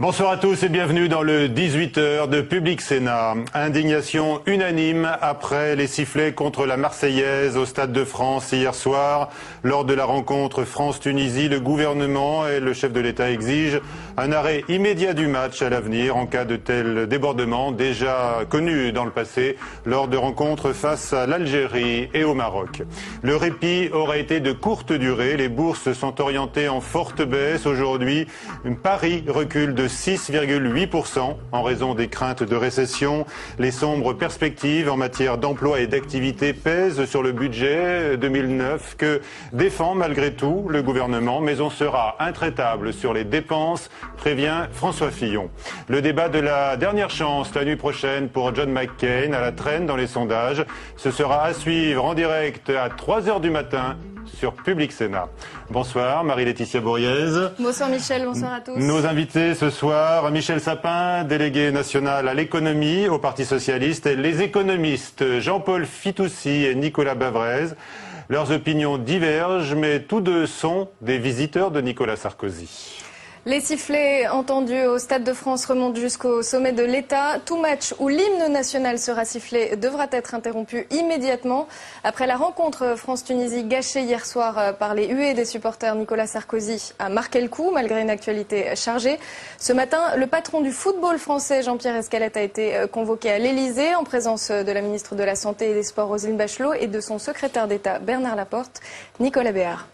Bonsoir à tous et bienvenue dans le 18h de Public Sénat. Indignation unanime après les sifflets contre la Marseillaise au Stade de France hier soir. Lors de la rencontre France-Tunisie, le gouvernement et le chef de l'État exigent un arrêt immédiat du match à l'avenir en cas de tel débordement déjà connu dans le passé lors de rencontres face à l'Algérie et au Maroc. Le répit aura été de courte durée. Les bourses sont orientées en forte baisse aujourd'hui. Paris recule de 6,8% en raison des craintes de récession. Les sombres perspectives en matière d'emploi et d'activité pèsent sur le budget 2009 que défend malgré tout le gouvernement, mais on sera intraitable sur les dépenses, prévient François Fillon. Le débat de la dernière chance la nuit prochaine pour John McCain à la traîne dans les sondages. Ce sera à suivre en direct à 3h du matin sur Public Sénat. Bonsoir Marie-Laetitia Bourriez. Bonsoir Michel, bonsoir à tous. Nos invités ce soir, Michel Sapin, délégué national à l'économie au Parti Socialiste, et les économistes Jean-Paul Fitoussi et Nicolas Bavrez. Leurs opinions divergent, mais tous deux sont des visiteurs de Nicolas Sarkozy. Les sifflets entendus au Stade de France remontent jusqu'au sommet de l'État. Tout match où l'hymne national sera sifflé devra être interrompu immédiatement. Après la rencontre France-Tunisie gâchée hier soir par les huées des supporters, Nicolas Sarkozy a marqué le coup malgré une actualité chargée. Ce matin, le patron du football français, Jean-Pierre Escalette, a été convoqué à l'Élysée en présence de la ministre de la Santé et des Sports, Roselyne Bachelot, et de son secrétaire d'État, Bernard Laporte. Nicolas Béard.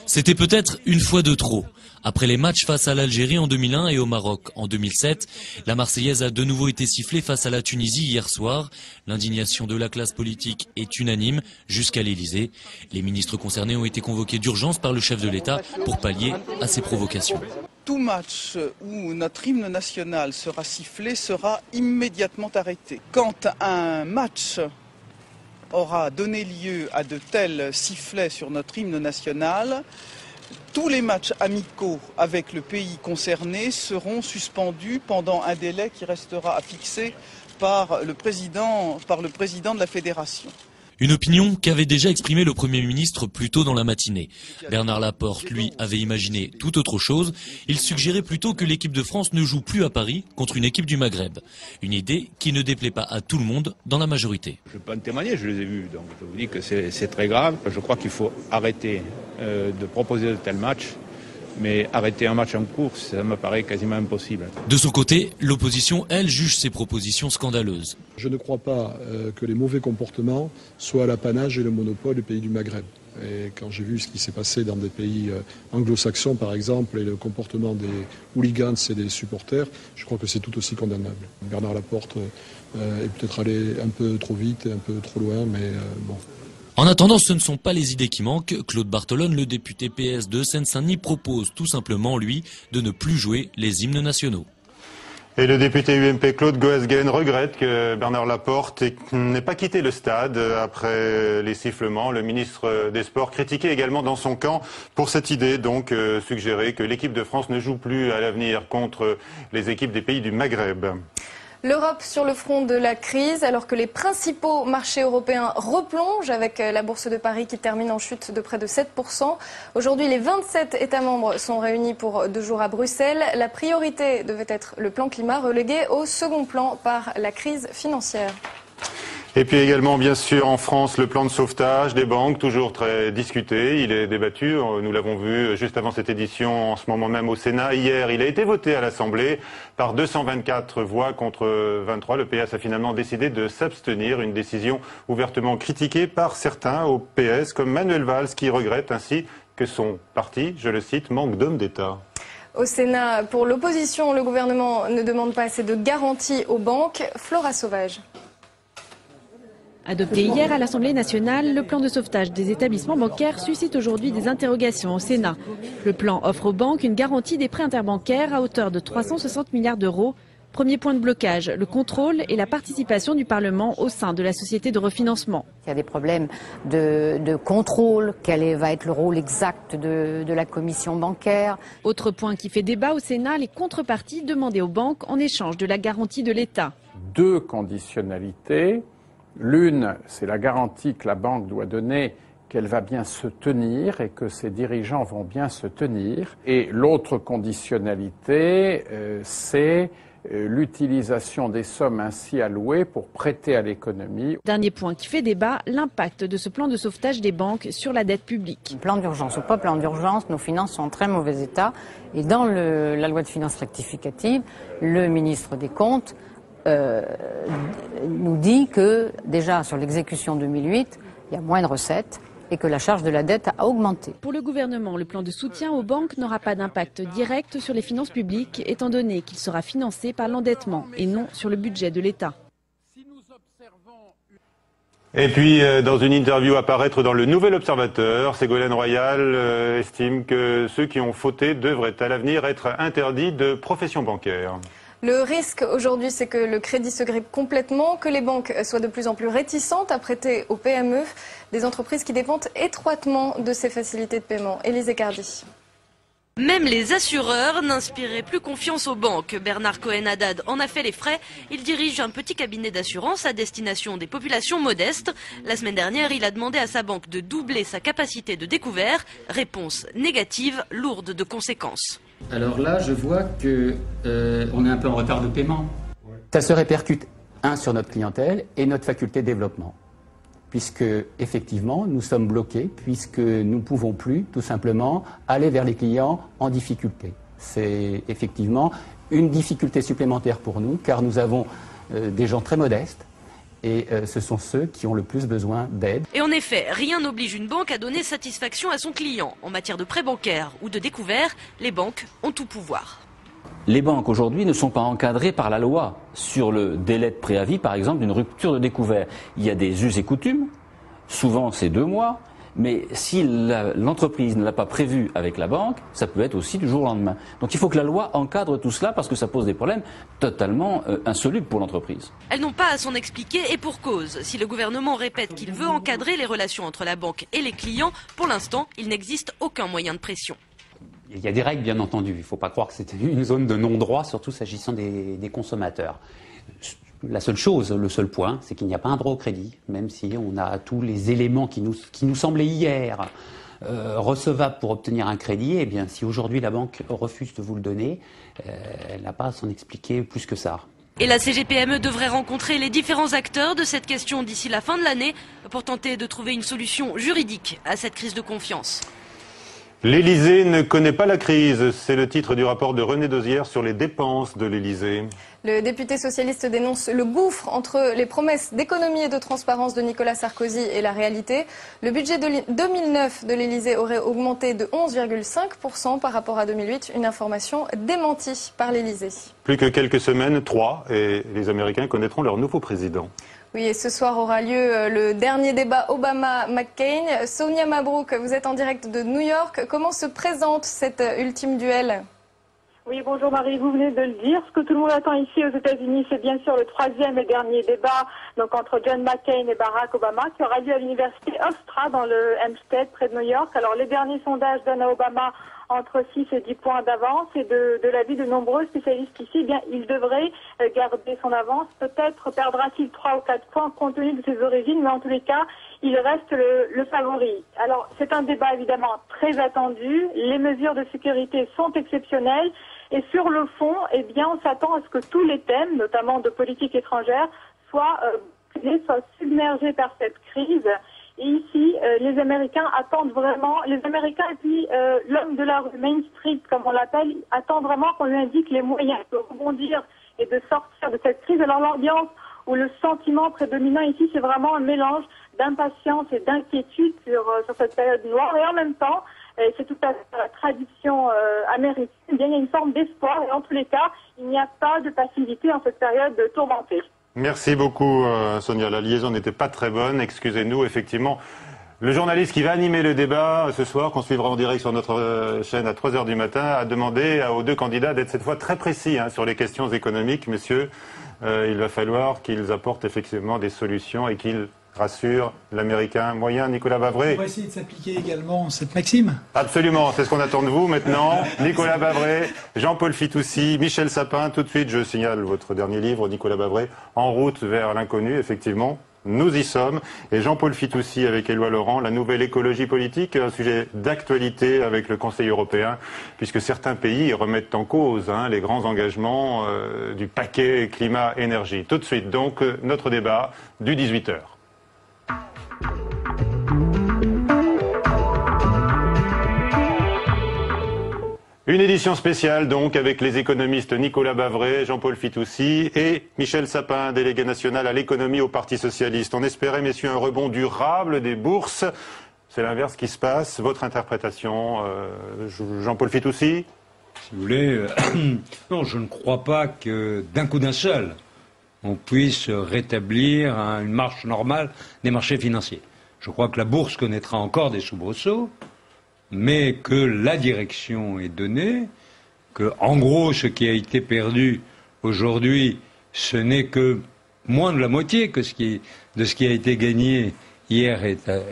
C'était peut-être une fois de trop. Après les matchs face à l'Algérie en 2001 et au Maroc en 2007, la Marseillaise a de nouveau été sifflée face à la Tunisie hier soir. L'indignation de la classe politique est unanime jusqu'à l'Élysée. Les ministres concernés ont été convoqués d'urgence par le chef de l'État pour pallier à ces provocations. Tout match où notre hymne national sera sifflé sera immédiatement arrêté. Quand un match aura donné lieu à de tels sifflets sur notre hymne national, tous les matchs amicaux avec le pays concerné seront suspendus pendant un délai qui restera à fixer par le président de la fédération. Une opinion qu'avait déjà exprimée le Premier ministre plus tôt dans la matinée. Bernard Laporte, lui, avait imaginé tout autre chose. Il suggérait plutôt que l'équipe de France ne joue plus à Paris contre une équipe du Maghreb. Une idée qui ne déplaît pas à tout le monde dans la majorité. Je peux en témoigner, je les ai vus, donc je vous dis que c'est très grave. Je crois qu'il faut arrêter de proposer de tels matchs. Mais arrêter un match en cours, ça me paraît quasiment impossible. De son côté, l'opposition, elle, juge ces propositions scandaleuses. Je ne crois pas que les mauvais comportements soient l'apanage et le monopole des pays du Maghreb. Et quand j'ai vu ce qui s'est passé dans des pays anglo-saxons, par exemple, et le comportement des hooligans et des supporters, je crois que c'est tout aussi condamnable. Bernard Laporte est peut-être allé un peu trop vite et un peu trop loin, mais bon. En attendant, ce ne sont pas les idées qui manquent. Claude Bartolone, le député PS de Seine-Saint-Denis, propose tout simplement, lui, de ne plus jouer les hymnes nationaux. Et le député UMP Claude Goesgen regrette que Bernard Laporte n'ait pas quitté le stade après les sifflements. Le ministre des Sports critiqué également dans son camp pour cette idée, donc suggérer que l'équipe de France ne joue plus à l'avenir contre les équipes des pays du Maghreb. L'Europe sur le front de la crise, alors que les principaux marchés européens replongent avec la bourse de Paris qui termine en chute de près de 7%. Aujourd'hui, les 27 États membres sont réunis pour 2 jours à Bruxelles. La priorité devait être le plan climat, relégué au second plan par la crise financière. Et puis également, bien sûr, en France, le plan de sauvetage des banques, toujours très discuté. Il est débattu, nous l'avons vu juste avant cette édition, en ce moment même au Sénat. Hier, il a été voté à l'Assemblée par 224 voix contre 23. Le PS a finalement décidé de s'abstenir, une décision ouvertement critiquée par certains au PS, comme Manuel Valls, qui regrette ainsi que son parti, je le cite, manque d'hommes d'État. Au Sénat, pour l'opposition, le gouvernement ne demande pas assez de garanties aux banques. Flora Sauvage. Adopté hier à l'Assemblée nationale, le plan de sauvetage des établissements bancaires suscite aujourd'hui des interrogations au Sénat. Le plan offre aux banques une garantie des prêts interbancaires à hauteur de 360 milliards d'euros. Premier point de blocage, le contrôle et la participation du Parlement au sein de la société de refinancement. Il y a des problèmes de contrôle, quel va être le rôle exact de la commission bancaire. Autre point qui fait débat au Sénat, les contreparties demandées aux banques en échange de la garantie de l'État. 2 conditionnalités. L'une, c'est la garantie que la banque doit donner qu'elle va bien se tenir et que ses dirigeants vont bien se tenir. Et l'autre conditionnalité, c'est l'utilisation des sommes ainsi allouées pour prêter à l'économie. Dernier point qui fait débat, l'impact de ce plan de sauvetage des banques sur la dette publique. Plan d'urgence ou pas plan d'urgence, nos finances sont en très mauvais état. Et dans la loi de finances rectificative, le ministre des Comptes nous dit que déjà sur l'exécution 2008, il y a moins de recettes et que la charge de la dette a augmenté. Pour le gouvernement, le plan de soutien aux banques n'aura pas d'impact direct sur les finances publiques, étant donné qu'il sera financé par l'endettement et non sur le budget de l'État. Et puis, dans une interview à paraître dans le Nouvel Observateur, Ségolène Royal estime que ceux qui ont fauté devraient à l'avenir être interdits de profession bancaire. Le risque aujourd'hui, c'est que le crédit se grippe complètement, que les banques soient de plus en plus réticentes à prêter aux PME, des entreprises qui dépendent étroitement de ces facilités de paiement. Élisée Cardi. Même les assureurs n'inspiraient plus confiance aux banques. Bernard Cohen-Haddad en a fait les frais. Il dirige un petit cabinet d'assurance à destination des populations modestes. La semaine dernière, il a demandé à sa banque de doubler sa capacité de découvert. Réponse négative, lourde de conséquences. Alors là, je vois que on est un peu en retard de paiement. Ça se répercute, sur notre clientèle et notre faculté de développement. Puisque, effectivement, nous sommes bloqués, puisque nous ne pouvons plus, tout simplement, aller vers les clients en difficulté. C'est effectivement une difficulté supplémentaire pour nous, car nous avons des gens très modestes, et ce sont ceux qui ont le plus besoin d'aide. Et en effet, rien n'oblige une banque à donner satisfaction à son client. En matière de prêt bancaire ou de découvert, les banques ont tout pouvoir. Les banques aujourd'hui ne sont pas encadrées par la loi sur le délai de préavis, par exemple, d'une rupture de découvert. Il y a des us et coutumes, souvent c'est 2 mois, mais si l'entreprise ne l'a pas prévu avec la banque, ça peut être aussi du jour au lendemain. Donc il faut que la loi encadre tout cela parce que ça pose des problèmes totalement insolubles pour l'entreprise. Elles n'ont pas à s'en expliquer et pour cause. Si le gouvernement répète qu'il veut encadrer les relations entre la banque et les clients, pour l'instant, il n'existe aucun moyen de pression. Il y a des règles, bien entendu. Il ne faut pas croire que c'était une zone de non-droit, surtout s'agissant des consommateurs. La seule chose, le seul point, c'est qu'il n'y a pas un droit au crédit, même si on a tous les éléments qui nous semblaient hier recevables pour obtenir un crédit. Eh bien, si aujourd'hui la banque refuse de vous le donner, elle n'a pas à s'en expliquer plus que ça. Et la CGPME devrait rencontrer les différents acteurs de cette question d'ici la fin de l'année pour tenter de trouver une solution juridique à cette crise de confiance. L'Élysée ne connaît pas la crise. C'est le titre du rapport de René Dosière sur les dépenses de l'Élysée. Le député socialiste dénonce le gouffre entre les promesses d'économie et de transparence de Nicolas Sarkozy et la réalité. Le budget de 2009 de l'Élysée aurait augmenté de 11,5% par rapport à 2008. Une information démentie par l'Élysée. Plus que quelques semaines, 3, et les Américains connaîtront leur nouveau président. Oui, et ce soir aura lieu le dernier débat Obama-McCain. Sonia Mabrouk, vous êtes en direct de New York. Comment se présente cet ultime duel ? Oui, bonjour Marie, vous venez de le dire. Ce que tout le monde attend ici aux États-Unis, c'est bien sûr le 3e et dernier débat donc entre John McCain et Barack Obama qui aura lieu à l'université Hofstra dans le Hempstead près de New York. Alors les derniers sondages donnent à Obama entre 6 et 10 points d'avance et de l'avis de nombreux spécialistes ici, eh bien, il devrait garder son avance. Peut-être perdra-t-il 3 ou 4 points compte tenu de ses origines, mais en tous les cas, il reste le favori. Alors, c'est un débat évidemment très attendu. Les mesures de sécurité sont exceptionnelles. Et sur le fond, eh bien, on s'attend à ce que tous les thèmes, notamment de politique étrangère, soient submergés par cette crise. Et ici, les Américains attendent vraiment, les Américains et puis l'homme de la rue, Main Street, comme on l'appelle, attendent vraiment qu'on lui indique les moyens de rebondir et de sortir de cette crise. Alors l'ambiance ou le sentiment prédominant ici, c'est vraiment un mélange d'impatience et d'inquiétude sur cette période noire. Et en même temps, et c'est tout à fait la tradition américaine, eh bien, il y a une forme d'espoir. Et en tous les cas, il n'y a pas de passivité en cette période tourmentée. Merci beaucoup Sonia, la liaison n'était pas très bonne, excusez-nous, effectivement. Le journaliste qui va animer le débat ce soir, qu'on suivra en direct sur notre chaîne à 3h du matin, a demandé aux 2 candidats d'être cette fois très précis sur les questions économiques. Messieurs, il va falloir qu'ils apportent effectivement des solutions et qu'ils rassurent l'Américain moyen. Nicolas Bavré. On va essayer de s'appliquer également cette maxime. Absolument, c'est ce qu'on attend de vous maintenant. Nicolas Bavré, Jean-Paul Fitoussi, Michel Sapin. Tout de suite, je signale votre dernier livre, Nicolas Bavré, En route vers l'inconnu, effectivement. nous y sommes. Et Jean-Paul Fitoussi avec Éloi Laurent, la nouvelle écologie politique, un sujet d'actualité avec le Conseil européen, puisque certains pays remettent en cause les grands engagements du paquet climat-énergie. Tout de suite, donc, notre débat du 18h. Une édition spéciale donc avec les économistes Nicolas Bavray, Jean-Paul Fitoussi et Michel Sapin, délégué national à l'économie au Parti socialiste. On espérait, messieurs, un rebond durable des bourses. C'est l'inverse qui se passe. Votre interprétation, Jean-Paul Fitoussi ? Si vous voulez, non, je ne crois pas que d'un coup d'un seul, on puisse rétablir une marche normale des marchés financiers. Je crois que la bourse connaîtra encore des soubresauts, mais que la direction est donnée, que, en gros, ce qui a été perdu aujourd'hui, ce n'est que moins de la moitié de ce qui a été gagné hier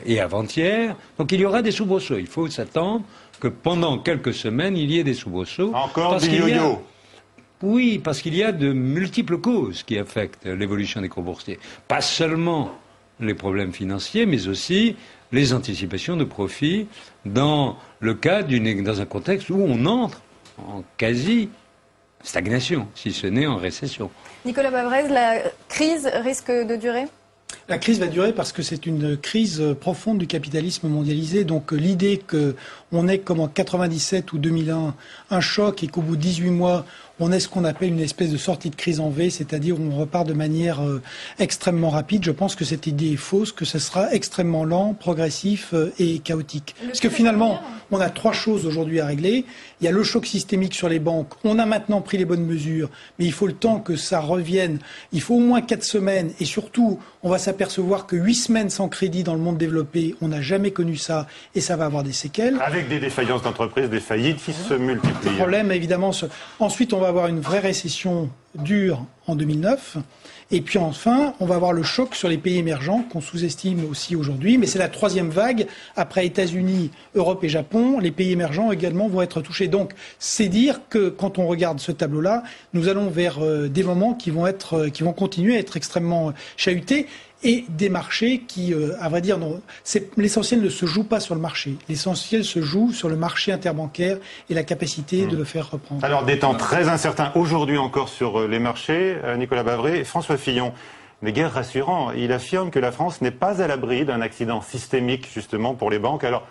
et avant-hier. Donc il y aura des soubresauts. Il faut s'attendre que pendant quelques semaines, il y ait des soubresauts. Encore du yo-yo. Oui, parce qu'il y a de multiples causes qui affectent l'évolution des cours boursiers. Pas seulement les problèmes financiers, mais aussi les anticipations de profit dans le cadre dans un contexte où on entre en quasi-stagnation, si ce n'est en récession. Nicolas Bavray, la crise risque de durer ? La crise va durer parce que c'est une crise profonde du capitalisme mondialisé. Donc l'idée qu'on ait comme en 97 ou 2001 un choc et qu'au bout de 18 mois, on ait ce qu'on appelle une espèce de sortie de crise en V, c'est-à-dire on repart de manière extrêmement rapide. Je pense que cette idée est fausse, que ce sera extrêmement lent, progressif et chaotique. Parce que finalement, on a trois choses aujourd'hui à régler. Il y a le choc systémique sur les banques. On a maintenant pris les bonnes mesures, mais il faut le temps que ça revienne. Il faut au moins 4 semaines et surtout, on va s'apercevoir que 8 semaines sans crédit dans le monde développé, on n'a jamais connu ça et ça va avoir des séquelles. Avec des défaillances d'entreprises, des faillites qui se multiplient. Le problème, évidemment, ensuite on va avoir une vraie récession dure en 2009. Et puis enfin, on va avoir le choc sur les pays émergents qu'on sous-estime aussi aujourd'hui. Mais c'est la troisième vague. Après États-Unis, Europe et Japon, les pays émergents également vont être touchés. Donc c'est dire que quand on regarde ce tableau-là, nous allons vers des moments qui vont continuer à être extrêmement chahutés. Et des marchés qui, à vrai dire, l'essentiel ne se joue pas sur le marché. L'essentiel se joue sur le marché interbancaire et la capacité de le faire reprendre. Alors, des temps très incertains aujourd'hui encore sur les marchés, Nicolas Bavray, François Fillon n'est guère rassurant. Il affirme que la France n'est pas à l'abri d'un accident systémique, justement, pour les banques. Alors,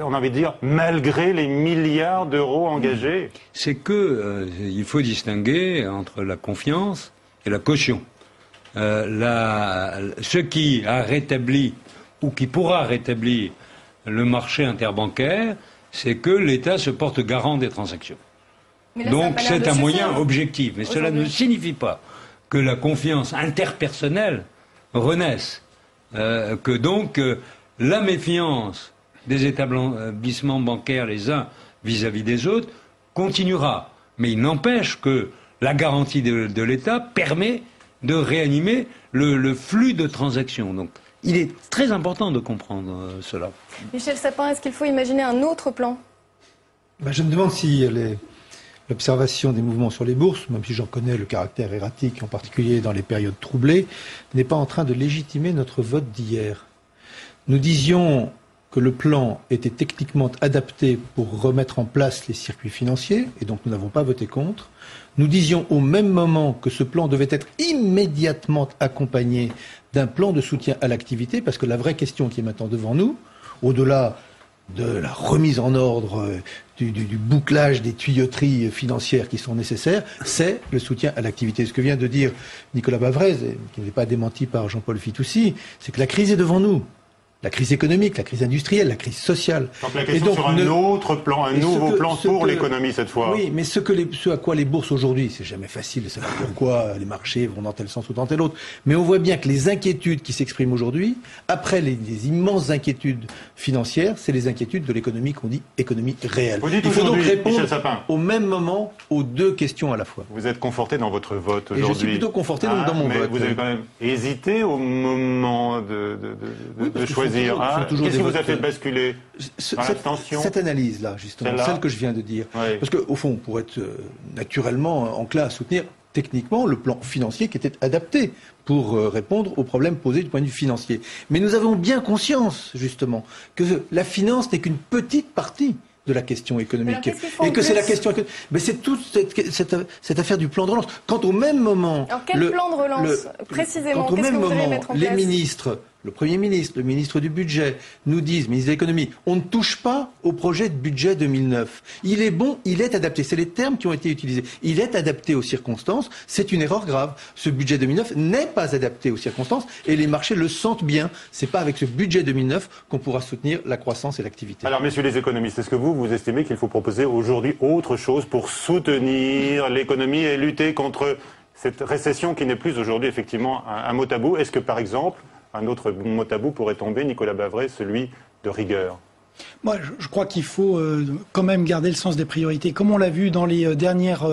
on a envie de dire, malgré les milliards d'euros engagés. C'est il faut distinguer entre la confiance et la caution. Ce qui a rétabli ou qui pourra rétablir le marché interbancaire, c'est que l'État se porte garant des transactions. Donc c'est un moyen objectif. Mais cela ne signifie pas que la confiance interpersonnelle renaisse. Que donc la méfiance des établissements bancaires les uns vis-à-vis des autres continuera. Mais il n'empêche que la garantie de l'État permet de réanimer le flux de transactions. Donc, il est très important de comprendre cela. Michel Sapin, est-ce qu'il faut imaginer un autre plan ? Je me demande si l'observation des mouvements sur les bourses, même si j'en connais le caractère erratique, en particulier dans les périodes troublées, n'est pas en train de légitimer notre vote d'hier. Nous disions que le plan était techniquement adapté pour remettre en place les circuits financiers, et donc nous n'avons pas voté contre. Nous disions au même moment que ce plan devait être immédiatement accompagné d'un plan de soutien à l'activité, parce que la vraie question qui est maintenant devant nous, au-delà de la remise en ordre du bouclage des tuyauteries financières qui sont nécessaires, c'est le soutien à l'activité. Ce que vient de dire Nicolas Bavray, qui n'est pas démenti par Jean-Paul Fitoussi, c'est que la crise est devant nous. La crise économique, la crise industrielle, la crise sociale. Donc la question sur un autre plan, un nouveau plan pour l'économie cette fois. Oui, mais ce à quoi les bourses aujourd'hui, c'est jamais facile de savoir pourquoi les marchés vont dans tel sens ou dans tel autre. Mais on voit bien que les inquiétudes qui s'expriment aujourd'hui, après les immenses inquiétudes financières, c'est les inquiétudes de l'économie qu'on dit économie réelle. Il faut donc répondre au même moment aux deux questions à la fois. Vous êtes conforté dans votre vote aujourd'hui. Et je suis plutôt conforté dans mon vote. Vous avez quand même hésité au moment de choisir. Qu'est-ce qui vous a fait basculer dans l'abstention ? Cette analyse-là, justement, celle que je viens de dire. Oui. Parce qu'au fond, pour être naturellement enclin à soutenir techniquement le plan financier qui était adapté pour répondre aux problèmes posés du point de vue financier. Mais nous avons bien conscience, justement, que la finance n'est qu'une petite partie de la question économique. Et que c'est la question économique. Mais c'est toute cette affaire du plan de relance. Quand au même moment... Alors quel plan de relance, précisément, qu'est-ce que vous allez mettre en place ? Les ministres, le Premier ministre, le ministre du Budget, nous disent, ministre de l'économie, on ne touche pas au projet de budget 2009. Il est bon, il est adapté. C'est les termes qui ont été utilisés. Il est adapté aux circonstances. C'est une erreur grave. Ce budget 2009 n'est pas adapté aux circonstances et les marchés le sentent bien. C'est pas avec ce budget 2009 qu'on pourra soutenir la croissance et l'activité. Alors, messieurs les économistes, est-ce que vous estimez qu'il faut proposer aujourd'hui autre chose pour soutenir l'économie et lutter contre cette récession qui n'est plus aujourd'hui effectivement un mot tabou? Est-ce que, par exemple, un autre mot tabou pourrait tomber, Nicolas Bavret, celui de rigueur? Moi, je crois qu'il faut quand même garder le sens des priorités. Comme on l'a vu dans les dernières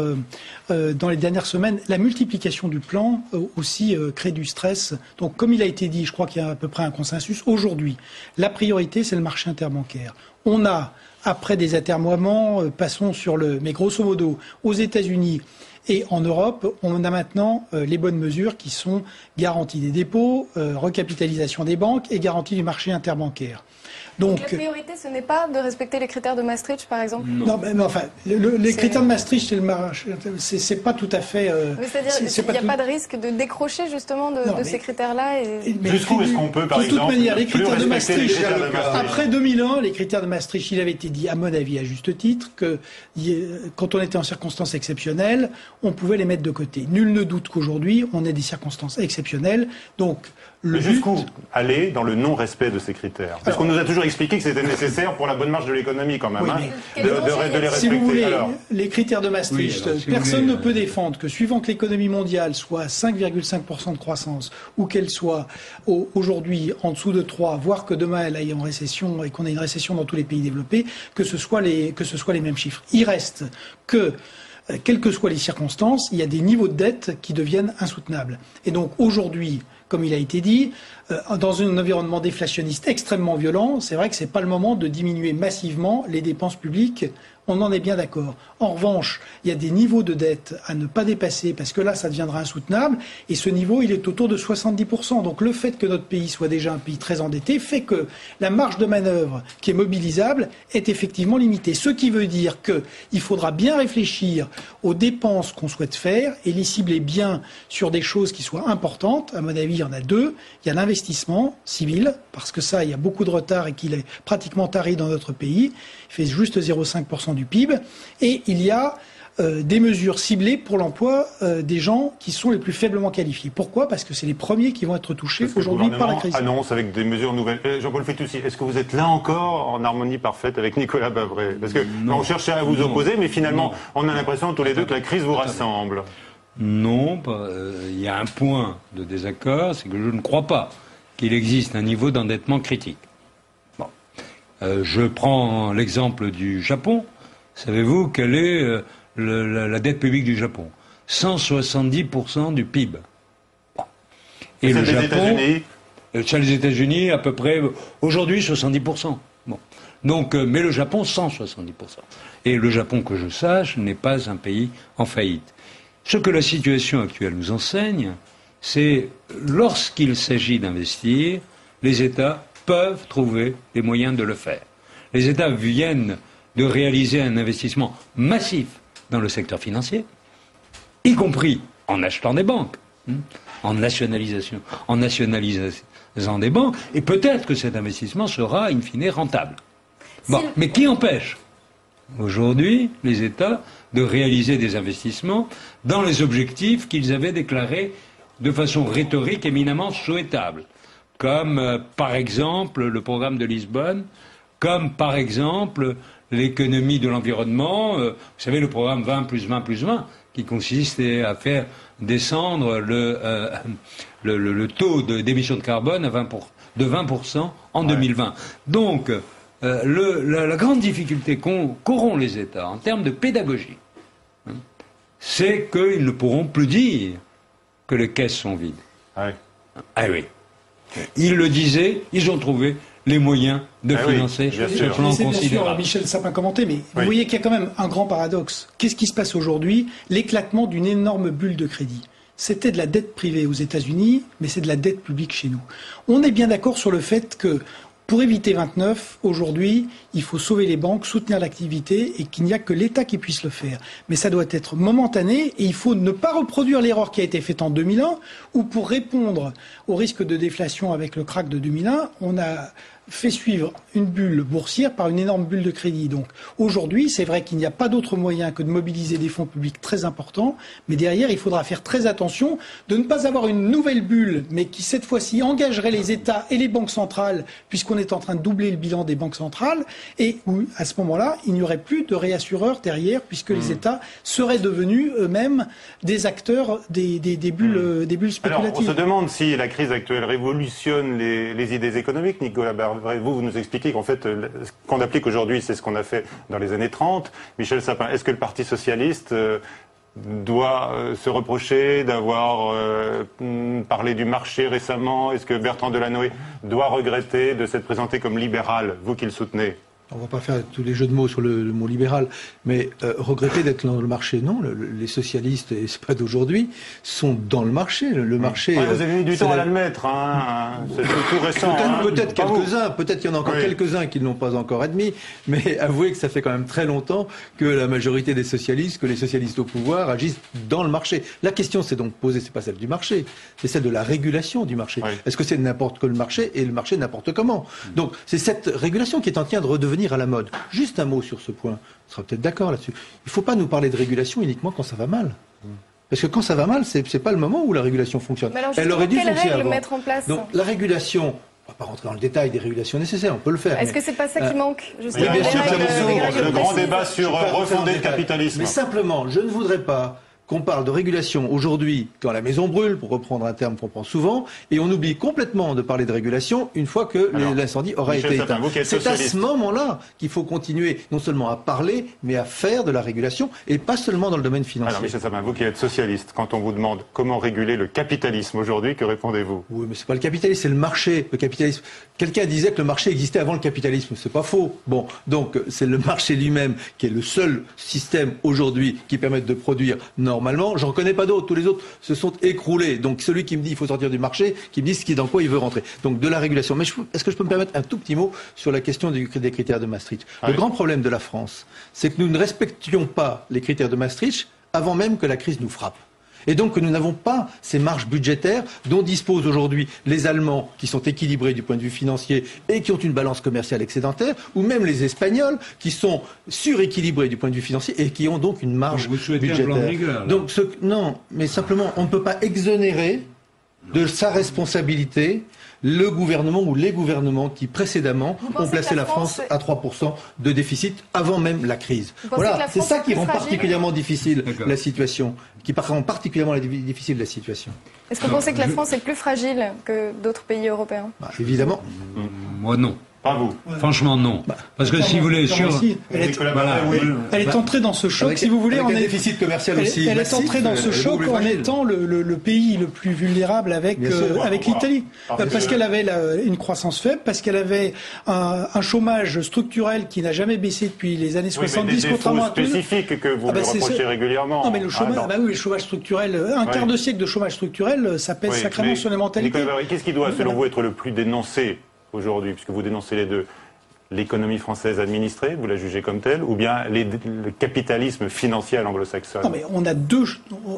semaines, la multiplication du plan aussi crée du stress. Donc, comme il a été dit, je crois qu'il y a à peu près un consensus. Aujourd'hui, la priorité, c'est le marché interbancaire. On a, après des atermoiements, passons sur mais grosso modo, aux États-Unis et en Europe, on a maintenant les bonnes mesures qui sont garantie des dépôts, recapitalisation des banques et garantie du marché interbancaire. Donc la priorité, ce n'est pas de respecter les critères de Maastricht, par exemple? Non, mais enfin, les critères de Maastricht, c'est pas tout à fait... C'est-à-dire qu'il n'y a pas de risque de décrocher justement de ces critères-là Jusqu'où est-ce qu'on peut, par exemple, de toute manière, les critères de Maastricht, après 2001, les critères de Maastricht, il avait été dit, à mon avis, à juste titre, que quand on était en circonstances exceptionnelles, on pouvait les mettre de côté. Nul ne doute qu'aujourd'hui, on est des circonstances exceptionnelles. Donc, jusqu'où aller dans le non-respect de ces critères? Parce qu'on nous a toujours expliqué que c'était nécessaire pour la bonne marche de l'économie, quand même, de les respecter. Si vous voulez, les critères de Maastricht, personne ne peut défendre que suivant que l'économie mondiale soit à 5,5% de croissance ou qu'elle soit aujourd'hui en dessous de 3, voire que demain elle aille en récession et qu'on ait une récession dans tous les pays développés, que ce soit les mêmes chiffres. Il reste que quelles que soient les circonstances, il y a des niveaux de dette qui deviennent insoutenables. Et donc aujourd'hui, comme il a été dit, dans un environnement déflationniste extrêmement violent, c'est vrai que c'est pas le moment de diminuer massivement les dépenses publiques. On en est bien d'accord. En revanche, il y a des niveaux de dette à ne pas dépasser parce que là, ça deviendra insoutenable. Et ce niveau, il est autour de 70%. Donc le fait que notre pays soit déjà un pays très endetté fait que la marge de manœuvre qui est mobilisable est effectivement limitée. Ce qui veut dire qu'il faudra bien réfléchir aux dépenses qu'on souhaite faire et les cibler bien sur des choses qui soient importantes. À mon avis, il y en a deux. Il y a l'investissement civil, parce que ça, il y a beaucoup de retard et qu'il est pratiquement taré dans notre pays. Il fait juste 0,5% du PIB. Et il y a des mesures ciblées pour l'emploi des gens qui sont les plus faiblement qualifiés. Pourquoi? Parce que c'est les premiers qui vont être touchés aujourd'hui par la crise. Annonce avec des mesures nouvelles. Jean-Paul Fitoussi, est-ce que vous êtes là encore en harmonie parfaite avec Nicolas Bavret? Parce que on cherchait à vous opposer, mais finalement, on a l'impression tous les deux que la crise vous rassemble. Non, il y a un point de désaccord, c'est que je ne crois pas qu'il existe un niveau d'endettement critique. Bon. Je prends l'exemple du Japon. Savez-vous quelle est la dette publique du Japon? 170% du PIB. Bon. Et le Japon, chez les États-Unis, à peu près, aujourd'hui, 70%. Bon. Donc, mais le Japon, 170%. Et le Japon, que je sache, n'est pas un pays en faillite. Ce que la situation actuelle nous enseigne, c'est lorsqu'il s'agit d'investir, les États peuvent trouver les moyens de le faire. Les États viennent de réaliser un investissement massif dans le secteur financier, y compris en achetant des banques, en nationalisant des banques, et peut-être que cet investissement sera in fine rentable. Bon, mais qui empêche aujourd'hui les États de réaliser des investissements dans les objectifs qu'ils avaient déclarés de façon rhétorique éminemment souhaitable, comme par exemple le programme de Lisbonne, comme par exemple l'économie de l'environnement, vous savez le programme 20 plus 20 plus 20, qui consiste à faire descendre le taux d'émission de carbone de 20% en 2020. Donc, la grande difficulté qu'auront les États en termes de pédagogie, c'est qu'ils ne pourront plus dire que les caisses sont vides. Ah oui. Ils le disaient, ils ont trouvé les moyens de financer ce plan considérable. Bien sûr, Michel Sapin commentait, mais vous voyez qu'il y a quand même un grand paradoxe. Qu'est-ce qui se passe aujourd'hui? L'éclatement d'une énorme bulle de crédit. C'était de la dette privée aux États-Unis, mais c'est de la dette publique chez nous. On est bien d'accord sur le fait que pour éviter 29, aujourd'hui, il faut sauver les banques, soutenir l'activité et qu'il n'y a que l'État qui puisse le faire. Mais ça doit être momentané et il faut ne pas reproduire l'erreur qui a été faite en 2001 où pour répondre au risque de déflation avec le krach de 2001, on a fait suivre une bulle boursière par une énorme bulle de crédit. Donc aujourd'hui, c'est vrai qu'il n'y a pas d'autre moyen que de mobiliser des fonds publics très importants, mais derrière, il faudra faire très attention de ne pas avoir une nouvelle bulle, mais qui cette fois-ci engagerait les États et les banques centrales, puisqu'on est en train de doubler le bilan des banques centrales, et où à ce moment-là, il n'y aurait plus de réassureurs derrière, puisque les États seraient devenus eux-mêmes des acteurs des bulles spéculatives. Alors, on se demande si la crise actuelle révolutionne les idées économiques, Nicolas Barré. Vous nous expliquez qu'en fait, ce qu'on applique aujourd'hui, c'est ce qu'on a fait dans les années 30. Michel Sapin, est-ce que le Parti socialiste doit se reprocher d'avoir parlé du marché récemment? Est-ce que Bertrand Delanoë doit regretter de s'être présenté comme libéral, vous qui le soutenez? On ne va pas faire tous les jeux de mots sur le mot libéral, mais regretter d'être dans le marché, non. Les socialistes, et c'est pas d'aujourd'hui, sont dans le marché. Le marché. Vous avez mis du temps à l'admettre, c'est tout récent. Peut-être quelques-uns, peut-être qu'il y en a encore quelques-uns qui ne l'ont pas encore admis, mais avouez que ça fait quand même très longtemps que la majorité des socialistes, que les socialistes au pouvoir agissent dans le marché. La question s'est donc posée, c'est pas celle du marché, c'est celle de la régulation du marché. Est-ce que c'est n'importe quel marché et le marché n'importe comment? Donc c'est cette régulation qui est en train de redevenir à la mode. Juste un mot sur ce point. On sera peut-être d'accord là-dessus. Il ne faut pas nous parler de régulation uniquement quand ça va mal. Parce que quand ça va mal, c'est pas le moment où la régulation fonctionne. Alors, elle aurait dû fonctionner avant. Mettre en place? Donc la régulation, on ne va pas rentrer dans le détail des régulations nécessaires, on peut le faire. Est-ce que c'est pas ça qui manque justement? Oui, bien sûr, le grand débat sur refonder le capitalisme. Mais simplement, je ne voudrais pas qu'on parle de régulation aujourd'hui quand la maison brûle, pour reprendre un terme qu'on prend souvent, et on oublie complètement de parler de régulation une fois que l'incendie aura été éteint. C'est à ce moment-là qu'il faut continuer non seulement à parler, mais à faire de la régulation, et pas seulement dans le domaine financier. Alors Michel Sapin, vous qui êtes socialiste, quand on vous demande comment réguler le capitalisme aujourd'hui, que répondez-vous? Oui, mais c'est pas le capitalisme, c'est le marché. Le capitalisme. Quelqu'un disait que le marché existait avant le capitalisme, c'est pas faux. Bon, donc c'est le marché lui-même qui est le seul système aujourd'hui qui permette de produire normalement. J'en connais pas d'autres. Tous les autres se sont écroulés. Donc celui qui me dit qu'il faut sortir du marché, qui me dit dans quoi il veut rentrer. Donc de la régulation. Mais est-ce que je peux me permettre un tout petit mot sur la question des critères de Maastricht? Le grand problème de la France, c'est que nous ne respections pas les critères de Maastricht avant même que la crise nous frappe. Et donc que nous n'avons pas ces marges budgétaires dont disposent aujourd'hui les Allemands, qui sont équilibrés du point de vue financier et qui ont une balance commerciale excédentaire, ou même les Espagnols, qui sont suréquilibrés du point de vue financier et qui ont donc une marge budgétaire. Un plan de rigueur, donc non, mais simplement, on ne peut pas exonérer de sa responsabilité le gouvernement ou les gouvernements qui précédemment ont placé la France à 3% de déficit avant même la crise. Voilà, c'est ça qui rend particulièrement difficile la situation, difficile la situation. Est-ce que vous pensez que la France est plus fragile que d'autres pays européens? Évidemment. Moi non. Pas vous. Franchement, non. Parce que si vous voulez, elle est entrée dans ce choc, si vous voulez, avec un déficit commercial aussi. Elle est entrée dans ce choc en étant le pays le plus vulnérable avec l'Italie. Parce qu'elle avait une croissance faible, parce qu'elle avait un chômage structurel qui n'a jamais baissé depuis les années 70, contrairement à tous. Spécifiques que vous me reprochez régulièrement. Non, mais le chômage, le chômage structurel, un quart de siècle de chômage structurel, ça pèse sacrément sur les mentalités. Qu'est-ce qui doit, selon vous, être le plus dénoncé aujourd'hui, puisque vous dénoncez les deux? L'économie française administrée, vous la jugez comme telle, ou bien le capitalisme financier à l'anglo-saxonne? Non, mais on a deux.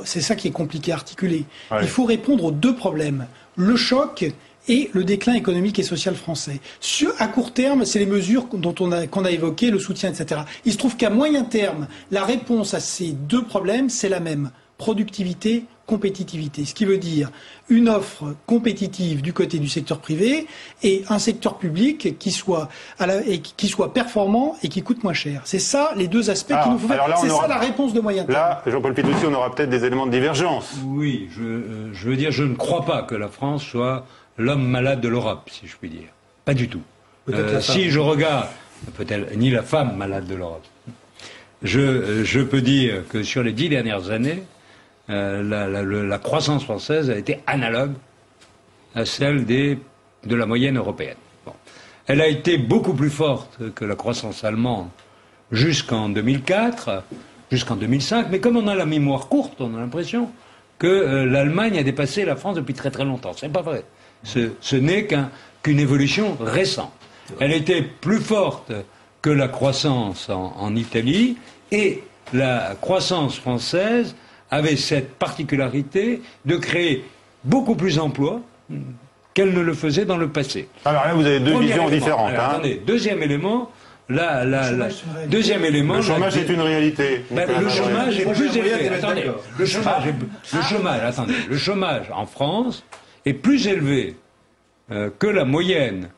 C'est ça qui est compliqué à articuler. Il faut répondre aux deux problèmes. Le choc et le déclin économique et social français. À court terme, c'est les mesures qu'on a évoquées, le soutien, etc. Il se trouve qu'à moyen terme, la réponse à ces deux problèmes, c'est la même. Productivité, compétitivité. Ce qui veut dire une offre compétitive du côté du secteur privé et un secteur public qui soit performant et qui coûte moins cher. C'est ça les deux aspects qu'il nous faut faire. C'est ça la réponse de moyen terme. Là, Jean-Paul Pitoussi, on aura peut-être des éléments de divergence. Oui, je veux dire, je ne crois pas que la France soit l'homme malade de l'Europe, si je puis dire. Pas du tout. Si je regarde, peut-être ni la femme malade de l'Europe. Je peux dire que sur les 10 dernières années, la croissance française a été analogue à celle de la moyenne européenne. Bon. Elle a été beaucoup plus forte que la croissance allemande jusqu'en 2004, jusqu'en 2005. Mais comme on a la mémoire courte, on a l'impression que l'Allemagne a dépassé la France depuis très très longtemps. C'est pas vrai. Ce n'est qu'une évolution récente. Elle était plus forte que la croissance en Italie, et la croissance française avait cette particularité de créer beaucoup plus d'emplois qu'elle ne le faisait dans le passé. Alors là, vous avez deux visions différentes. Alors, attendez, deuxième élément, le chômage est une réalité. Le chômage est plus élevé. Attendez, le chômage en France est plus élevé que la moyenne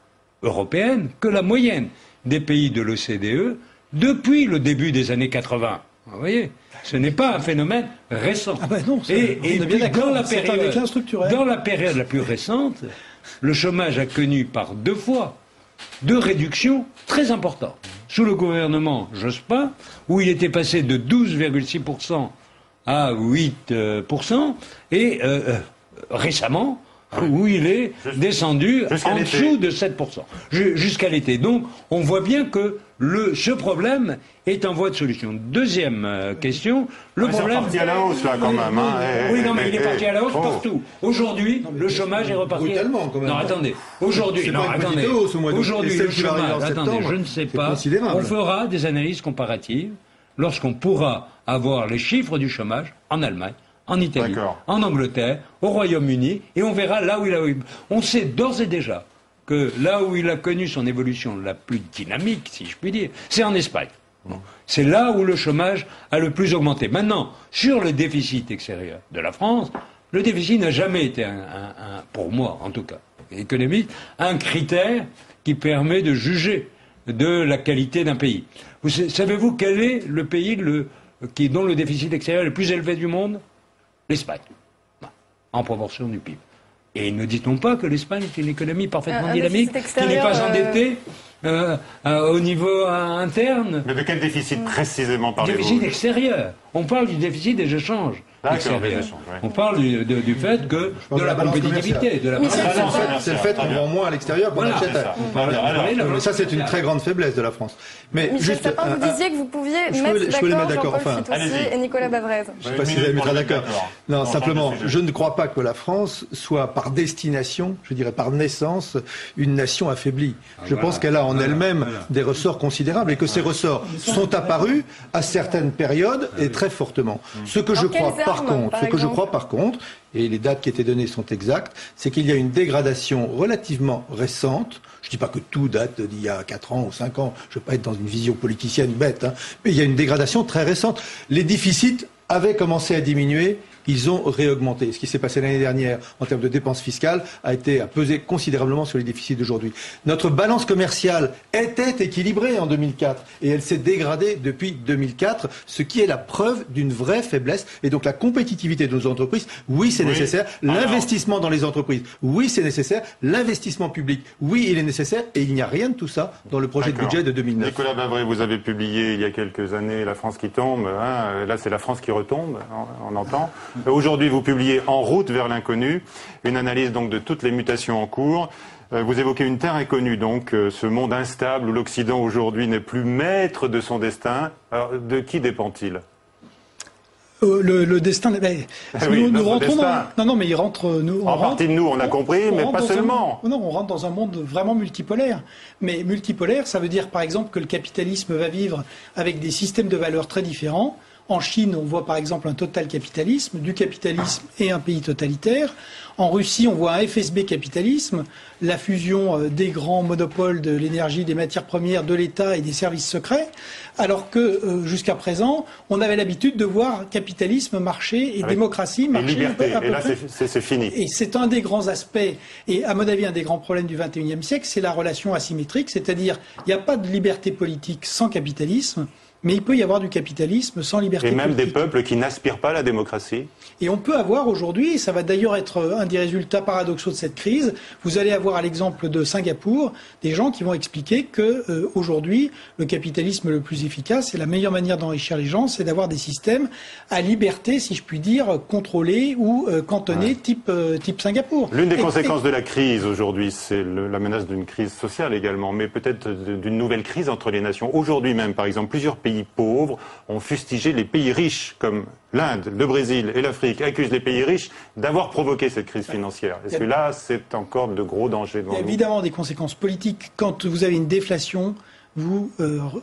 européenne, que la moyenne des pays de l'OCDE depuis le début des années 80. Vous voyez, ce n'est pas un phénomène récent. Ah ben non, et puis dans la période la plus récente, le chômage a connu par 2 fois 2 réductions très importantes. Sous le gouvernement Jospin, où il était passé de 12,6% à 8%, et récemment, où il est descendu en dessous de 7%, jusqu'à l'été. Donc, on voit bien que ce problème est en voie de solution. Deuxième question, le problème... Il est parti à la hausse, là, quand même. Oui, non, mais il est parti à la hausse partout. Aujourd'hui, le chômage est reparti... Brutalement, quand même. Non, attendez. Aujourd'hui, le chômage... Attendez, je ne sais pas. On fera des analyses comparatives lorsqu'on pourra avoir les chiffres du chômage en Allemagne, en Italie, en Angleterre, au Royaume-Uni, et on verra là où il a... On sait d'ores et déjà que là où il a connu son évolution la plus dynamique, si je puis dire, c'est en Espagne. C'est là où le chômage a le plus augmenté. Maintenant, sur le déficit extérieur de la France, le déficit n'a jamais été, pour moi en tout cas, économiste, un critère qui permet de juger de la qualité d'un pays. Savez-vous quel est le pays dont le déficit extérieur est le plus élevé du monde? L'Espagne, en proportion du PIB. Et ne dit-on pas que l'Espagne est une économie parfaitement dynamique, qui n'est pas endettée au niveau interne? Mais de quel déficit précisément parlez-vous? Déficit extérieur. On parle du déficit des échanges. On parle du fait que de la compétitivité, de la c'est le fait qu'on vend moins à l'extérieur qu'on achète. Mais ça, c'est une très grande faiblesse de la France. Mais Michel Sapin, vous disiez que vous pouviez mettre d'accord Jean-Paul Fitoussi et Nicolas Bavrez. Je ne sais pas si vous allez mettre d'accord. Non, simplement, je ne crois pas que la France soit par destination, je dirais par naissance, une nation affaiblie. Je pense qu'elle a en elle-même des ressorts considérables et que ces ressorts sont apparus à certaines périodes et très fortement. Ce que je crois par contre, et les dates qui étaient données sont exactes, c'est qu'il y a une dégradation relativement récente. Je ne dis pas que tout date d'il y a 4 ans ou 5 ans, je ne veux pas être dans une vision politicienne bête, mais il y a une dégradation très récente. Les déficits avaient commencé à diminuer, ils ont réaugmenté. Ce qui s'est passé l'année dernière en termes de dépenses fiscales a pesé considérablement sur les déficits d'aujourd'hui. Notre balance commerciale était équilibrée en 2004 et elle s'est dégradée depuis 2004, ce qui est la preuve d'une vraie faiblesse. Et donc la compétitivité de nos entreprises, oui, c'est nécessaire. L'investissement dans les entreprises, oui, c'est nécessaire. L'investissement public, oui, il est nécessaire. Et il n'y a rien de tout ça dans le projet de budget de 2009. Nicolas Bavrez, vous avez publié il y a quelques années La France qui tombe. Là, c'est la France qui retombe, on entend. Aujourd'hui, vous publiez En route vers l'inconnu, une analyse donc de toutes les mutations en cours. Vous évoquez une terre inconnue, donc ce monde instable où l'Occident aujourd'hui n'est plus maître de son destin. Alors, de qui dépend-il? Le destin, nous rentrons dans... Non, mais il rentre... En partie de nous, on a compris, mais pas seulement. Non, on rentre dans un monde vraiment multipolaire. Mais multipolaire, ça veut dire, par exemple, que le capitalisme va vivre avec des systèmes de valeurs très différents. En Chine, on voit par exemple un total capitalisme, du capitalisme et un pays totalitaire. En Russie, on voit un FSB capitalisme, la fusion des grands monopoles de l'énergie, des matières premières, de l'État et des services secrets. Alors que jusqu'à présent, on avait l'habitude de voir capitalisme, marché et démocratie marcher. Et liberté. Et là, c'est fini. Et c'est un des grands aspects, et à mon avis, un des grands problèmes du XXIe siècle, c'est la relation asymétrique. C'est-à-dire, il n'y a pas de liberté politique sans capitalisme. Mais il peut y avoir du capitalisme sans liberté politique. Et même politique. des peuples qui n'aspirent pas à la démocratie. Et on peut avoir aujourd'hui, et ça va d'ailleurs être un des résultats paradoxaux de cette crise, vous allez avoir à l'exemple de Singapour, des gens qui vont expliquer que aujourd'hui, le capitalisme le plus efficace et la meilleure manière d'enrichir les gens, c'est d'avoir des systèmes à liberté, si je puis dire, contrôlés ou cantonnés, type Singapour. L'une des conséquences de la crise aujourd'hui, c'est la menace d'une crise sociale également, mais peut-être d'une nouvelle crise entre les nations. Aujourd'hui même, par exemple, plusieurs pays pauvres ont fustigé les pays riches, comme l'Inde, le Brésil et l'Afrique, accusent les pays riches d'avoir provoqué cette crise financière. Est-ce que là, c'est encore de gros dangers devant nous ? Il y a évidemment des conséquences politiques. Quand vous avez une déflation, vous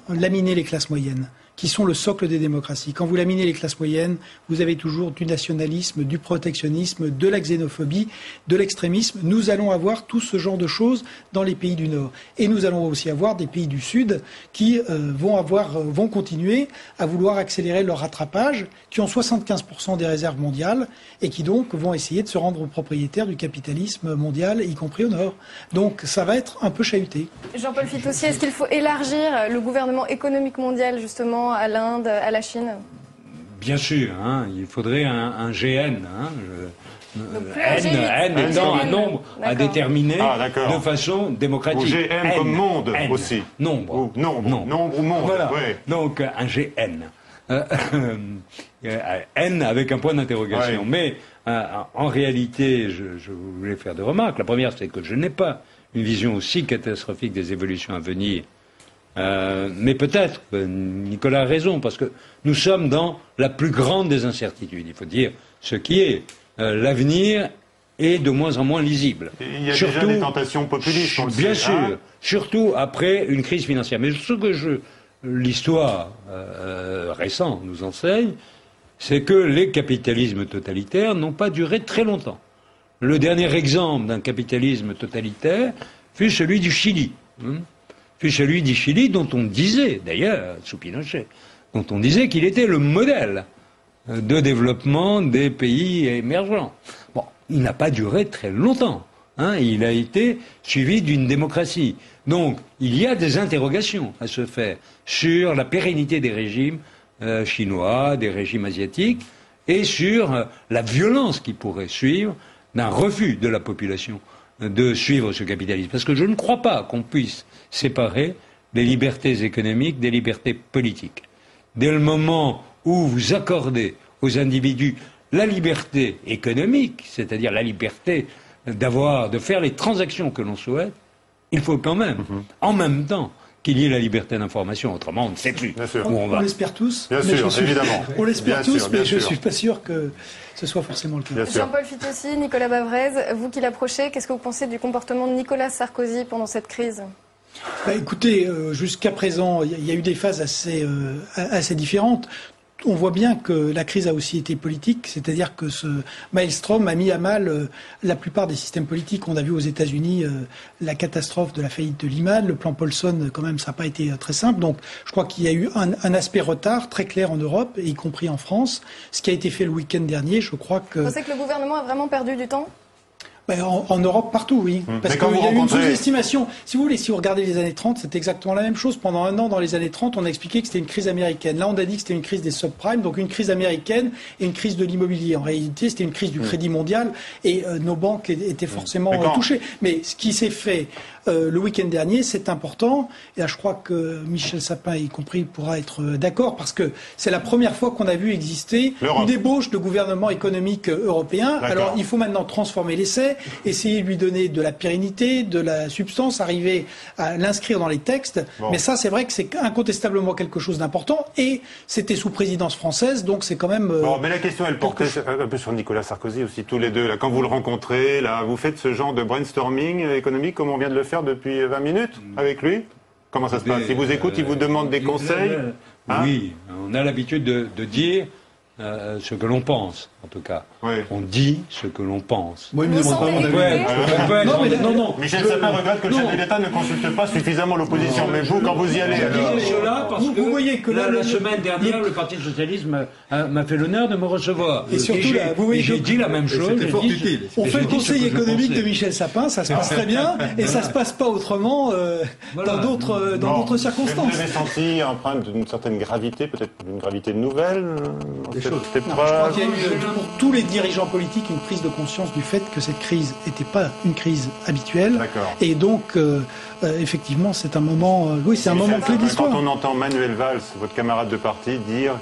laminez les classes moyennes, qui sont le socle des démocraties. Quand vous laminez les classes moyennes, vous avez toujours du nationalisme, du protectionnisme, de la xénophobie, de l'extrémisme. Nous allons avoir tout ce genre de choses dans les pays du Nord. Et nous allons aussi avoir des pays du Sud qui vont continuer à vouloir accélérer leur rattrapage, qui ont 75% des réserves mondiales et qui donc vont essayer de se rendre propriétaires du capitalisme mondial, y compris au Nord. Donc ça va être un peu chahuté. Jean-Paul Fitoussi, est-ce qu'il faut élargir le gouvernement économique mondial justement à l'Inde, à la Chine? Bien sûr, hein, il faudrait un GN. N étant un nombre à déterminer de façon démocratique. Ou GM comme monde aussi. Nombre. Nombre ou monde. Voilà. Ouais. Donc un GN. N avec un point d'interrogation. Ouais. Mais en réalité, je voulais faire deux remarques. La première, c'est que je n'ai pas une vision aussi catastrophique des évolutions à venir. Mais peut-être que Nicolas a raison, parce que nous sommes dans la plus grande des incertitudes. Il faut dire ce qui est. L'avenir est de moins en moins lisible. Il y a déjà des tentations populistes, on le sait. Bien sûr, surtout après une crise financière. Mais ce que l'histoire récente nous enseigne, c'est que les capitalismes totalitaires n'ont pas duré très longtemps. Le dernier exemple d'un capitalisme totalitaire fut celui du Chili. Fut celui du Chili dont on disait, d'ailleurs, sous Pinochet, dont on disait qu'il était le modèle de développement des pays émergents. Bon, il n'a pas duré très longtemps. Il a été suivi d'une démocratie. Donc, il y a des interrogations à se faire sur la pérennité des régimes chinois, des régimes asiatiques, et sur la violence qui pourrait suivre d'un refus de la population de suivre ce capitalisme. Parce que je ne crois pas qu'on puisse séparer les libertés économiques des libertés politiques. Dès le moment où vous accordez aux individus la liberté économique, c'est-à-dire la liberté de faire les transactions que l'on souhaite, il faut quand même, en même temps, qu'il y ait la liberté d'information. Autrement, on ne sait plus où on va. On l'espère tous. Bien sûr, évidemment. On l'espère tous, mais je ne suis pas sûr que ce soit forcément le cas. Jean-Paul Fitoussi, Nicolas Bavrez, vous qui l'approchez, qu'est-ce que vous pensez du comportement de Nicolas Sarkozy pendant cette crise ? Écoutez, jusqu'à présent, il y a eu des phases assez différentes. On voit bien que la crise a aussi été politique, c'est-à-dire que ce maelstrom a mis à mal la plupart des systèmes politiques. On a vu aux États-Unis la catastrophe de la faillite de Lehman, le plan Paulson, quand même, ça n'a pas été très simple. Donc, je crois qu'il y a eu un aspect retard très clair en Europe, y compris en France. Ce qui a été fait le week-end dernier, je crois que... Vous pensez que le gouvernement a vraiment perdu du temps ? En Europe, partout, oui. Parce qu'il y a eu une sous-estimation. Si vous voulez, si vous regardez les années 30, c'était exactement la même chose. Pendant un an, dans les années 30, on a expliqué que c'était une crise américaine. Là, on a dit que c'était une crise des subprimes, donc une crise américaine et une crise de l'immobilier. En réalité, c'était une crise du crédit mondial et nos banques étaient forcément touchées. Mais ce qui s'est fait le week-end dernier, c'est important. Et là, je crois que Michel Sapin, y compris, pourra être d'accord, parce que c'est la première fois qu'on a vu exister une ébauche de gouvernement économique européen. Alors, il faut maintenant transformer l'essai, essayer de lui donner de la pérennité, de la substance, arriver à l'inscrire dans les textes. Mais ça, c'est vrai que c'est incontestablement quelque chose d'important. Et c'était sous présidence française, donc c'est quand même... mais la question, elle portait un peu sur Nicolas Sarkozy aussi, tous les deux. Là, quand vous le rencontrez, là, vous faites ce genre de brainstorming économique, comme on vient de le faire depuis 20 minutes avec lui? Comment ça se passe? Il vous écoute, il vous demande des conseils? Oui, on a l'habitude de dire ce que l'on pense. En tout cas, on dit ce que l'on pense. Moi, il me demande pas mon avis. Non. Michel Sapin regrette que le chef de l'État ne consulte pas suffisamment l'opposition. Mais vous, quand vous y allez, alors... Vous voyez que la semaine dernière, le Parti socialiste m'a fait l'honneur de me recevoir. Et surtout, vous voyez, j'ai dit la même chose. C'était fort utile. On fait le conseil économique de Michel Sapin, ça se passe très bien, et ça se passe pas autrement dans d'autres circonstances. Vous avez senti empreinte d'une certaine gravité, peut-être d'une gravité nouvelle, cette épreuve. Il y a eu pour tous les dirigeants politiques une prise de conscience du fait que cette crise n'était pas une crise habituelle. Et donc, effectivement, c'est un moment, c'est un moment clé de l'histoire. Quand on entend Manuel Valls, votre camarade de parti, dire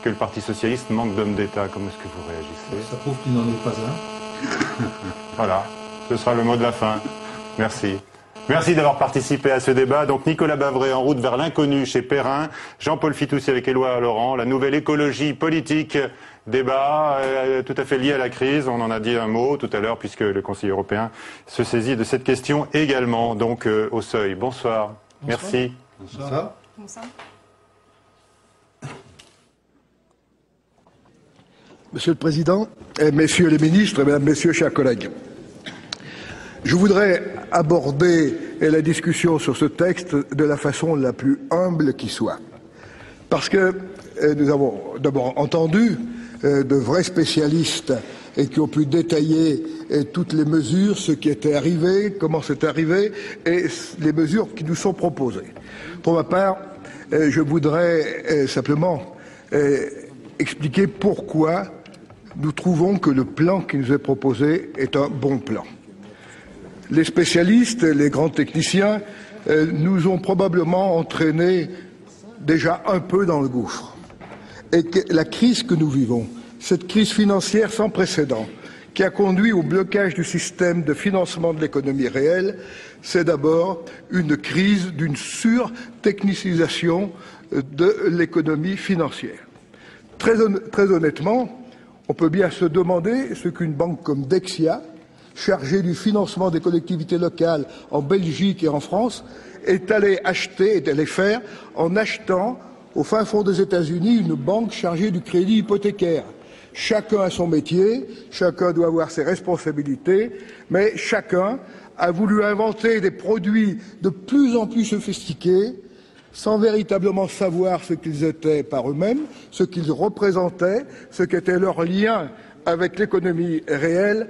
que le Parti socialiste manque d'hommes d'État, comment est-ce que vous réagissez? Ça prouve qu'il n'en est pas un. Voilà, ce sera le mot de la fin. Merci. Merci d'avoir participé à ce débat. Donc Nicolas Bavret en route vers l'inconnu chez Perrin, Jean-Paul Fitoussi avec Éloi Laurent, la nouvelle écologie politique, débat tout à fait lié à la crise. On en a dit un mot tout à l'heure puisque le Conseil européen se saisit de cette question également. Donc au seuil. Bonsoir. Merci. Bonsoir. Monsieur le Président, Messieurs les ministres, Mesdames, Messieurs, chers collègues. Je voudrais aborder la discussion sur ce texte de la façon la plus humble qui soit. Parce que nous avons d'abord entendu de vrais spécialistes qui ont pu détailler toutes les mesures, ce qui était arrivé, comment c'est arrivé et les mesures qui nous sont proposées. Pour ma part, je voudrais simplement expliquer pourquoi nous trouvons que le plan qui nous est proposé est un bon plan. Les spécialistes, les grands techniciens nous ont probablement entraînés déjà un peu dans le gouffre. Et que la crise que nous vivons, cette crise financière sans précédent, qui a conduit au blocage du système de financement de l'économie réelle, c'est d'abord une crise d'une surtechnicisation de l'économie financière. Très honnêtement, on peut bien se demander ce qu'une banque comme Dexia, chargée du financement des collectivités locales en Belgique et en France, est allée faire en achetant au fin fond des États-Unis une banque chargée du crédit hypothécaire. Chacun a son métier, chacun doit avoir ses responsabilités, mais chacun a voulu inventer des produits de plus en plus sophistiqués, sans véritablement savoir ce qu'ils étaient par eux-mêmes, ce qu'ils représentaient, ce qu'était leur lien avec l'économie réelle.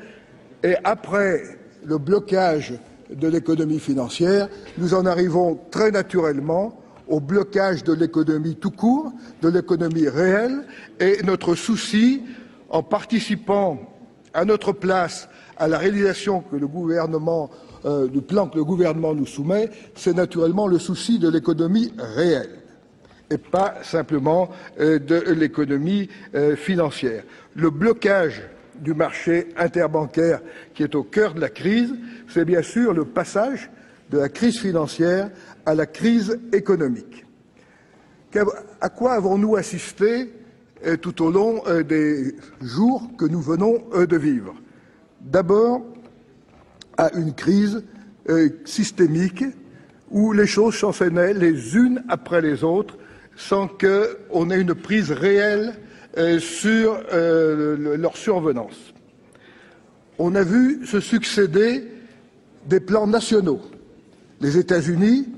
Et après le blocage de l'économie financière, nous en arrivons très naturellement au blocage de l'économie tout court, de l'économie réelle, et notre souci, en participant à notre place à la réalisation que le gouvernement, du plan que le gouvernement nous soumet, c'est naturellement le souci de l'économie réelle, et pas simplement de l'économie financière. Le blocage du marché interbancaire qui est au cœur de la crise, c'est bien sûr le passage de la crise financière à la crise économique. À quoi avons-nous assisté tout au long des jours que nous venons de vivre? D'abord, à une crise systémique où les choses s'enchaînaient les unes après les autres sans qu'on ait une prise réelle sur leur survenance. On a vu se succéder des plans nationaux. Les États-Unis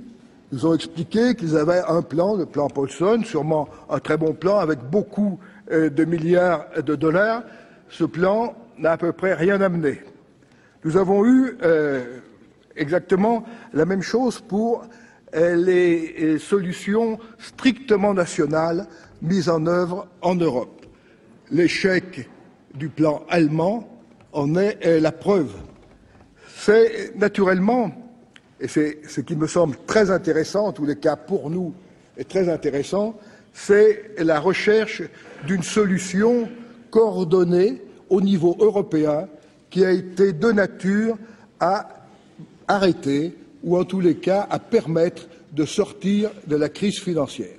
nous ont expliqué qu'ils avaient un plan, le plan Paulson, sûrement un très bon plan avec beaucoup de milliards de dollars. Ce plan n'a à peu près rien amené. Nous avons eu exactement la même chose pour les solutions strictement nationales mises en œuvre en Europe. L'échec du plan allemand en est la preuve. C'est naturellement, et c'est ce qui me semble très intéressant, en tous les cas pour nous est très intéressant, c'est la recherche d'une solution coordonnée au niveau européen qui a été de nature à arrêter ou en tous les cas à permettre de sortir de la crise financière.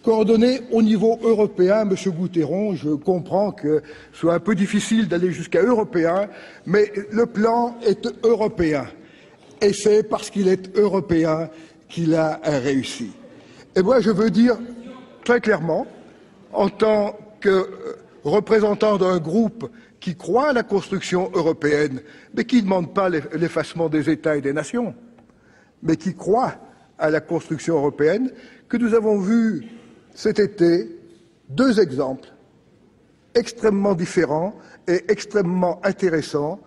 Coordonné au niveau européen, Monsieur Goutéron, je comprends que ce soit un peu difficile d'aller jusqu'à européen, mais le plan est européen. Et c'est parce qu'il est européen qu'il a réussi. Et moi, je veux dire très clairement, en tant que représentant d'un groupe qui croit à la construction européenne, mais qui ne demande pas l'effacement des États et des nations, mais qui croit à la construction européenne, que nous avons vu cet été deux exemples extrêmement différents et extrêmement intéressants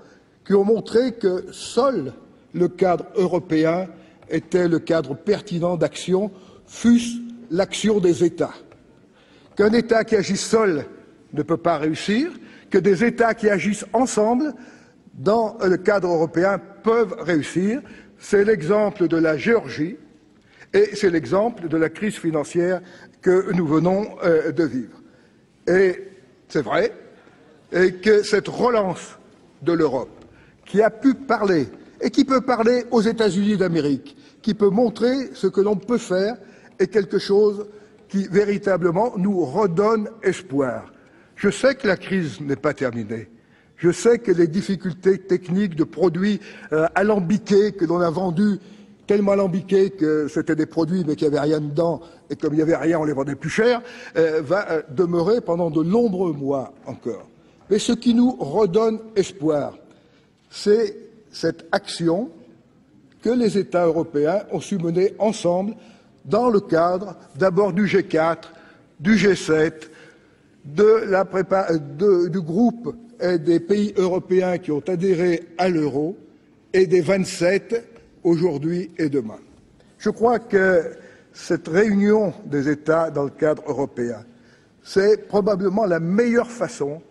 qui ont montré que seul le cadre européen était le cadre pertinent d'action, fût-ce l'action des États. Qu'un État qui agit seul ne peut pas réussir, que des États qui agissent ensemble dans le cadre européen peuvent réussir. C'est l'exemple de la Géorgie et c'est l'exemple de la crise financière que nous venons de vivre. Et c'est vrai que cette relance de l'Europe, qui a pu parler et qui peut parler aux États-Unis d'Amérique, qui peut montrer ce que l'on peut faire, est quelque chose qui véritablement nous redonne espoir. Je sais que la crise n'est pas terminée. Je sais que les difficultés techniques de produits alambiqués que l'on a vendus, tellement alambiqués que c'était des produits mais qu'il n'y avait rien dedans, et comme il n'y avait rien, on les vendait plus cher, va demeurer pendant de nombreux mois encore. Mais ce qui nous redonne espoir, c'est cette action que les États européens ont su mener ensemble dans le cadre d'abord du G4, du G7, du groupe des pays européens qui ont adhéré à l'euro et des 27 aujourd'hui et demain. Je crois que cette réunion des États dans le cadre européen, c'est probablement la meilleure façon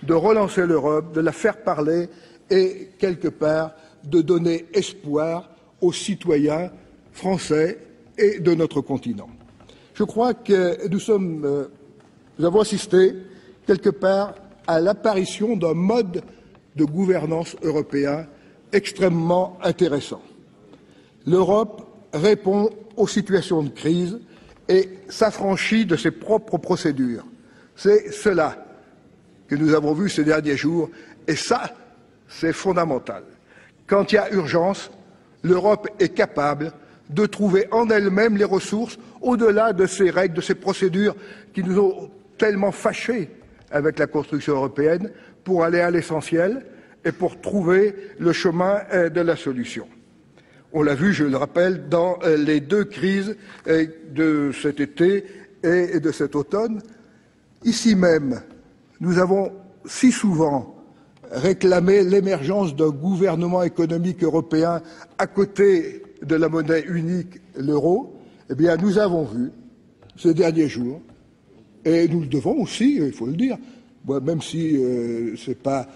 de relancer l'Europe, de la faire parler et, quelque part, de donner espoir aux citoyens français et de notre continent. Je crois que nous avons assisté, quelque part, à l'apparition d'un mode de gouvernance européen extrêmement intéressant. L'Europe répond aux situations de crise et s'affranchit de ses propres procédures. C'est cela que nous avons vu ces derniers jours, et ça, c'est fondamental. Quand il y a urgence, l'Europe est capable de trouver en elle-même les ressources au-delà de ces règles, de ces procédures qui nous ont tellement fâchés avec la construction européenne, pour aller à l'essentiel et pour trouver le chemin de la solution. On l'a vu, je le rappelle, dans les deux crises de cet été et de cet automne. Ici même, nous avons si souvent réclamé l'émergence d'un gouvernement économique européen à côté de la monnaie unique, l'euro. Eh bien, nous avons vu ces derniers jours, et nous le devons aussi, il faut le dire, moi, même si ce n'est pas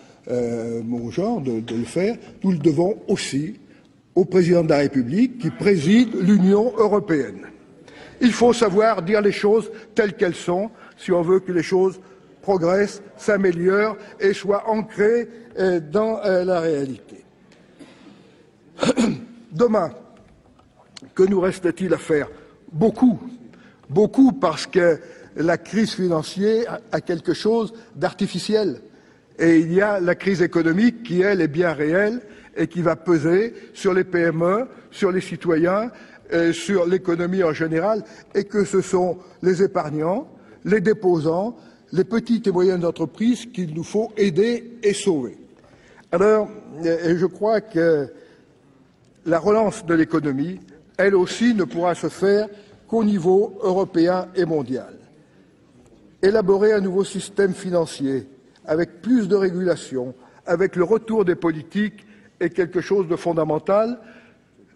mon genre de le faire, nous le devons aussi au président de la République qui préside l'Union européenne. Il faut savoir dire les choses telles qu'elles sont si on veut que les choses progressent, s'améliorent et soient ancrées dans la réalité. Demain, que nous reste-t-il à faire? Beaucoup, parce que la crise financière a quelque chose d'artificiel. Et il y a la crise économique qui, elle, est bien réelle et qui va peser sur les PME, sur les citoyens, sur l'économie en général, et que ce sont les épargnants, les déposants, les petites et moyennes entreprises qu'il nous faut aider et sauver. Alors, je crois que la relance de l'économie, elle aussi, ne pourra se faire qu'au niveau européen et mondial. Élaborer un nouveau système financier avec plus de régulation, avec le retour des politiques, est quelque chose de fondamental.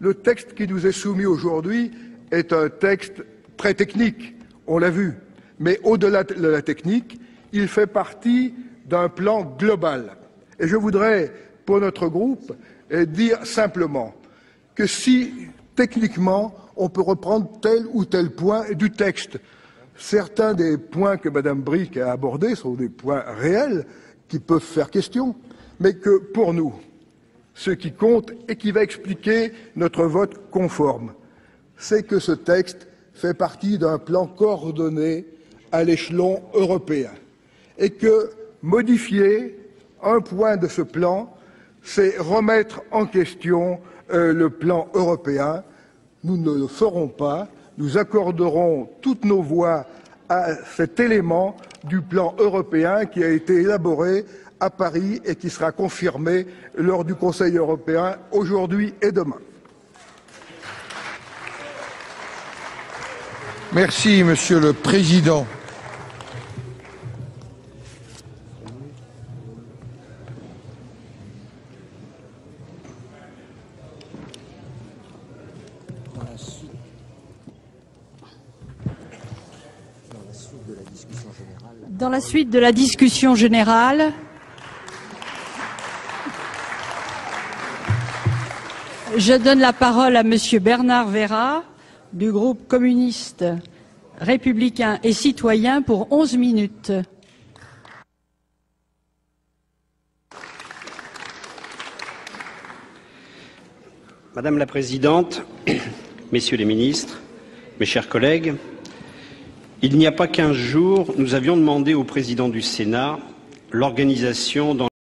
Le texte qui nous est soumis aujourd'hui est un texte très technique, on l'a vu, mais au-delà de la technique, il fait partie d'un plan global. Et je voudrais, pour notre groupe, dire simplement que si, techniquement, on peut reprendre tel ou tel point du texte, certains des points que Mme Bricq a abordés sont des points réels qui peuvent faire question, mais que pour nous, ce qui compte et qui va expliquer notre vote conforme, c'est que ce texte fait partie d'un plan coordonné à l'échelon européen et que modifier un point de ce plan, c'est remettre en question le plan européen. Nous ne le ferons pas. Nous accorderons toutes nos voix à cet élément du plan européen qui a été élaboré à Paris et qui sera confirmé lors du Conseil européen aujourd'hui et demain. Merci, Monsieur le Président. Dans la suite de la discussion générale, je donne la parole à Monsieur Bernard Vera du groupe communiste, républicain et citoyen pour 11 minutes. Madame la Présidente, Messieurs les ministres, mes chers collègues, il n'y a pas 15 jours, nous avions demandé au Président du Sénat l'organisation dans